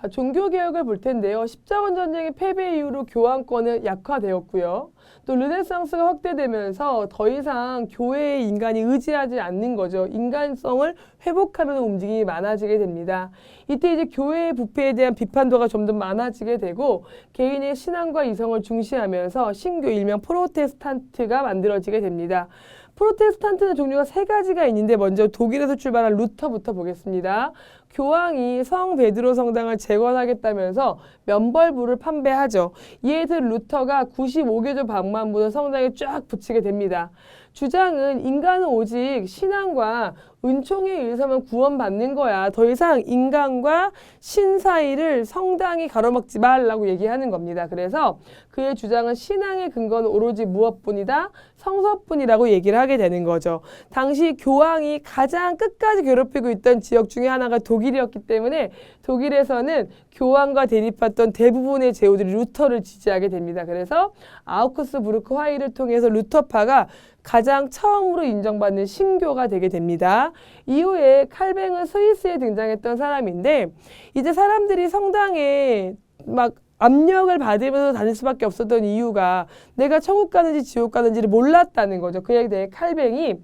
자, 종교개혁을 볼 텐데요. 십자군 전쟁의 패배 이후로 교황권은 약화되었고요. 또 르네상스가 확대되면서 더 이상 교회의 인간이 의지하지 않는 거죠. 인간성을 회복하려는 움직임이 많아지게 됩니다. 이때 이제 교회의 부패에 대한 비판도가 좀 더 많아지게 되고 개인의 신앙과 이성을 중시하면서 신교 일명 프로테스탄트가 만들어지게 됩니다. 프로테스탄트는 종류가 세 가지가 있는데 먼저 독일에서 출발한 루터부터 보겠습니다. 교황이 성 베드로 성당을 재건하겠다면서 면벌부를 판매하죠. 이에 대해 루터가 95개조 방만부를 성당에 쫙 붙이게 됩니다. 주장은 인간은 오직 신앙과 은총에 의해서만 구원받는 거야. 더 이상 인간과 신 사이를 성당이 가로막지 말라고 얘기하는 겁니다. 그래서 그의 주장은 신앙의 근거는 오로지 무엇뿐이다? 성서뿐이라고 얘기를 하게 되는 거죠. 당시 교황이 가장 끝까지 괴롭히고 있던 지역 중에 하나가 독일이었기 때문에 독일에서는 교황과 대립했던 대부분의 제후들이 루터를 지지하게 됩니다. 그래서 아우크스부르크 화의를 통해서 루터파가 가장 처음으로 인정받는 신교가 되게 됩니다. 이후에 칼뱅은 스위스에 등장했던 사람인데 이제 사람들이 성당에 막 압력을 받으면서 다닐 수밖에 없었던 이유가 내가 천국 가는지 지옥 가는지를 몰랐다는 거죠. 그에 대해 칼뱅이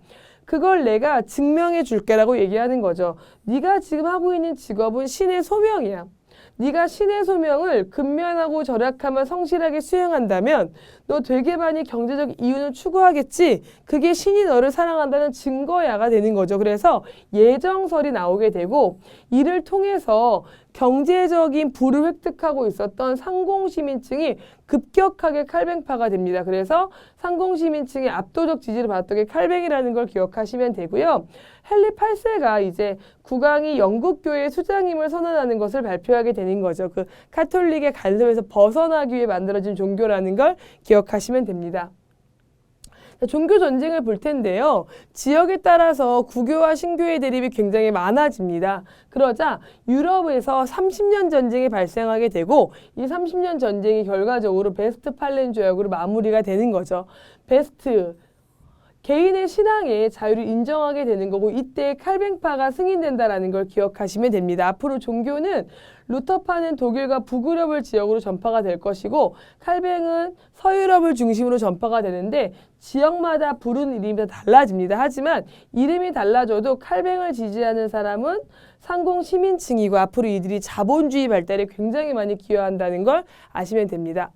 그걸 내가 증명해 줄게라고 얘기하는 거죠. 네가 지금 하고 있는 직업은 신의 소명이야. 네가 신의 소명을 근면하고 절약하며 성실하게 수행한다면 너 되게 많이 경제적 이유는 추구하겠지. 그게 신이 너를 사랑한다는 증거야가 되는 거죠. 그래서 예정설이 나오게 되고 이를 통해서 경제적인 부를 획득하고 있었던 상공시민층이 급격하게 칼뱅파가 됩니다. 그래서 상공시민층의 압도적 지지를 받았던 게 칼뱅이라는 걸 기억하시면 되고요. 헨리 8세가 이제 국왕이 영국교회의 수장임을 선언하는 것을 발표하게 되는 거죠. 그 카톨릭의 간섭에서 벗어나기 위해 만들어진 종교라는 걸 기억하시면 됩니다. 종교 전쟁을 볼 텐데요. 지역에 따라서 구교와 신교의 대립이 굉장히 많아집니다. 그러자 유럽에서 30년 전쟁이 발생하게 되고 이 30년 전쟁이 결과적으로 베스트팔렌 조약으로 마무리가 되는 거죠. 베스트 개인의 신앙의 자유를 인정하게 되는 거고 이때 칼뱅파가 승인된다라는 걸 기억하시면 됩니다. 앞으로 종교는 루터파는 독일과 북유럽을 지역으로 전파가 될 것이고 칼뱅은 서유럽을 중심으로 전파가 되는데 지역마다 부르는 이름이 다 달라집니다. 하지만 이름이 달라져도 칼뱅을 지지하는 사람은 상공 시민층이고 앞으로 이들이 자본주의 발달에 굉장히 많이 기여한다는 걸 아시면 됩니다.